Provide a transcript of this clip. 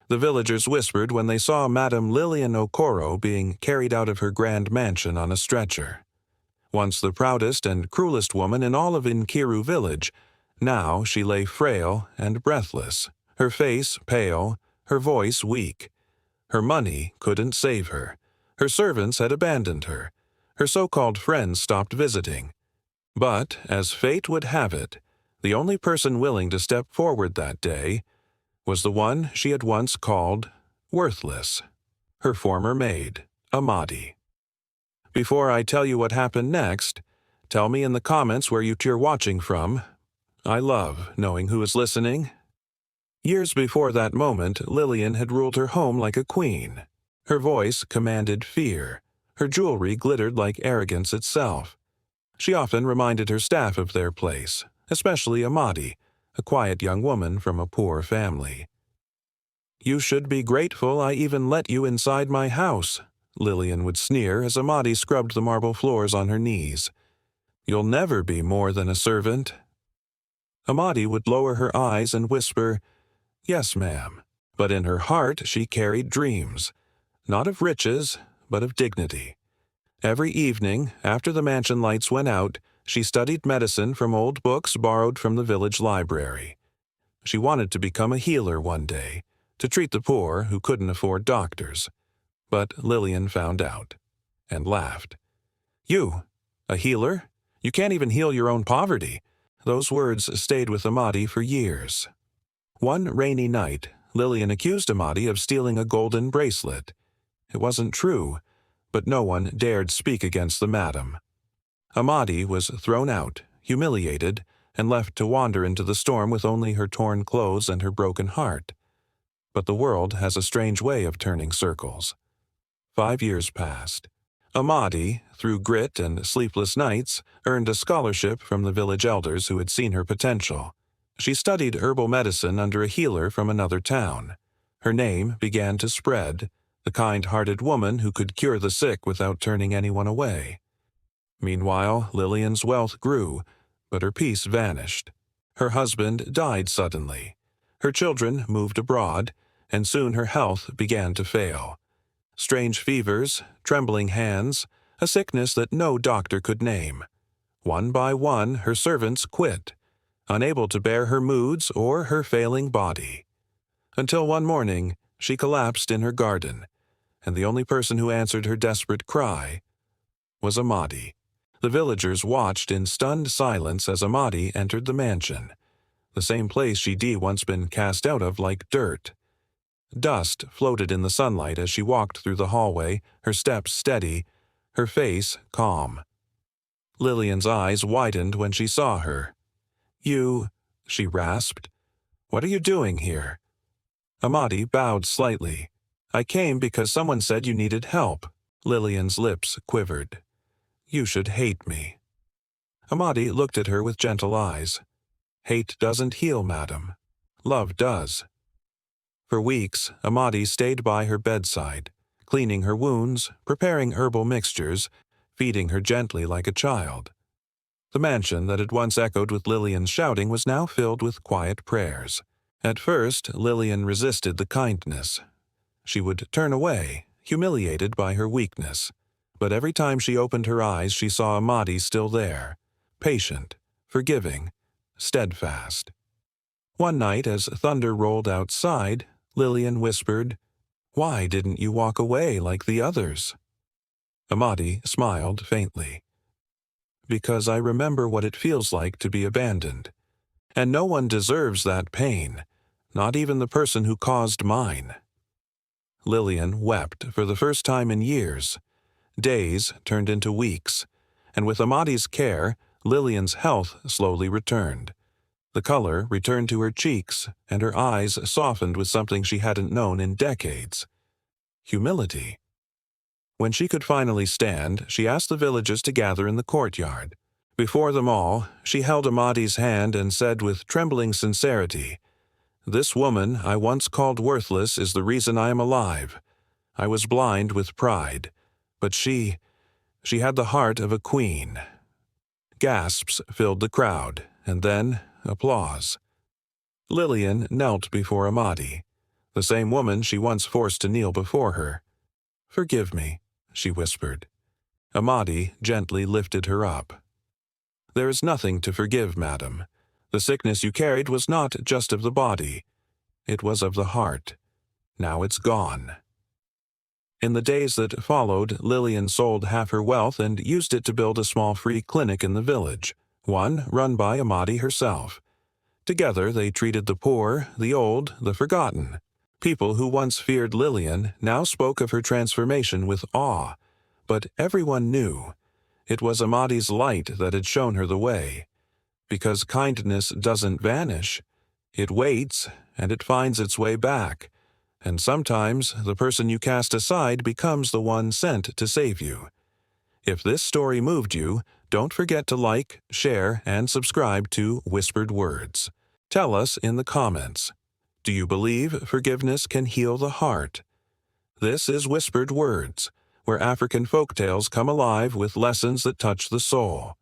The villagers whispered when they saw Madame Lillian Okoro being carried out of her grand mansion on a stretcher. Once the proudest and cruelest woman in all of Inkiru village, now she lay frail and breathless, her face pale, her voice weak. Her money couldn't save her. Her servants had abandoned her. Her so-called friends stopped visiting. But, as fate would have it, the only person willing to step forward that day was the one she had once called worthless, her former maid, Amadi. Before I tell you what happened next, tell me in the comments where you're watching from. I love knowing who is listening. Years before that moment, Lillian had ruled her home like a queen. Her voice commanded fear. Her jewelry glittered like arrogance itself. She often reminded her staff of their place, especially Amadi, a quiet young woman from a poor family. "You should be grateful I even let you inside my house," Lillian would sneer as Amadi scrubbed the marble floors on her knees. "You'll never be more than a servant." Amadi would lower her eyes and whisper, "Yes, ma'am," but in her heart she carried dreams, not of riches, but of dignity. Every evening, after the mansion lights went out, she studied medicine from old books borrowed from the village library. She wanted to become a healer one day, to treat the poor who couldn't afford doctors. But Lillian found out, and laughed. "You, a healer? You can't even heal your own poverty." Those words stayed with Amadi for years. One rainy night, Lillian accused Amadi of stealing a golden bracelet. It wasn't true, but no one dared speak against the madam. Amadi was thrown out, humiliated, and left to wander into the storm with only her torn clothes and her broken heart. But the world has a strange way of turning circles. 5 years passed. Amadi, through grit and sleepless nights, earned a scholarship from the village elders who had seen her potential. She studied herbal medicine under a healer from another town. Her name began to spread, the kind-hearted woman who could cure the sick without turning anyone away. Meanwhile, Lillian's wealth grew, but her peace vanished. Her husband died suddenly. Her children moved abroad, and soon her health began to fail. Strange fevers, trembling hands, a sickness that no doctor could name. One by one, her servants quit, unable to bear her moods or her failing body. Until one morning, she collapsed in her garden, and the only person who answered her desperate cry was Amadi. The villagers watched in stunned silence as Amadi entered the mansion, the same place she'd once been cast out of like dirt. Dust floated in the sunlight as she walked through the hallway, her steps steady, her face calm. Lillian's eyes widened when she saw her. "You," she rasped. "What are you doing here?" Amadi bowed slightly. "I came because someone said you needed help." Lillian's lips quivered. "You should hate me." Amadi looked at her with gentle eyes. "Hate doesn't heal, madam. Love does." For weeks, Amadi stayed by her bedside, cleaning her wounds, preparing herbal mixtures, feeding her gently like a child. The mansion that had once echoed with Lillian's shouting was now filled with quiet prayers. At first, Lillian resisted the kindness. She would turn away, humiliated by her weakness. But every time she opened her eyes, she saw Amadi still there, patient, forgiving, steadfast. One night, as thunder rolled outside, Lillian whispered, "Why didn't you walk away like the others?" Amadi smiled faintly. "Because I remember what it feels like to be abandoned. And no one deserves that pain, not even the person who caused mine." Lillian wept for the first time in years. Days turned into weeks, and with Amadi's care, Lillian's health slowly returned. The color returned to her cheeks, and her eyes softened with something she hadn't known in decades: humility. When she could finally stand, she asked the villagers to gather in the courtyard. Before them all, she held Amadi's hand and said with trembling sincerity, "This woman I once called worthless is the reason I am alive. I was blind with pride, but she had the heart of a queen." Gasps filled the crowd, and then applause. Lillian knelt before Amadi. the same woman she once forced to kneel before her. "Forgive me," she whispered. Amadi gently lifted her up. "There is nothing to forgive, madam. The sickness you carried was not just of the body. It was of the heart. Now it's gone." In the days that followed, Lillian sold half her wealth and used it to build a small free clinic in the village, one run by Amadi herself. Together they treated the poor, the old, the forgotten. People who once feared Lillian now spoke of her transformation with awe, but everyone knew it was Amadi's light that had shown her the way. Because kindness doesn't vanish, it waits and it finds its way back. And sometimes the person you cast aside becomes the one sent to save you. If this story moved you, don't forget to like, share, and subscribe to Whispered Words. Tell us in the comments, do you believe forgiveness can heal the heart? This is Whispered Words, where African folktales come alive with lessons that touch the soul.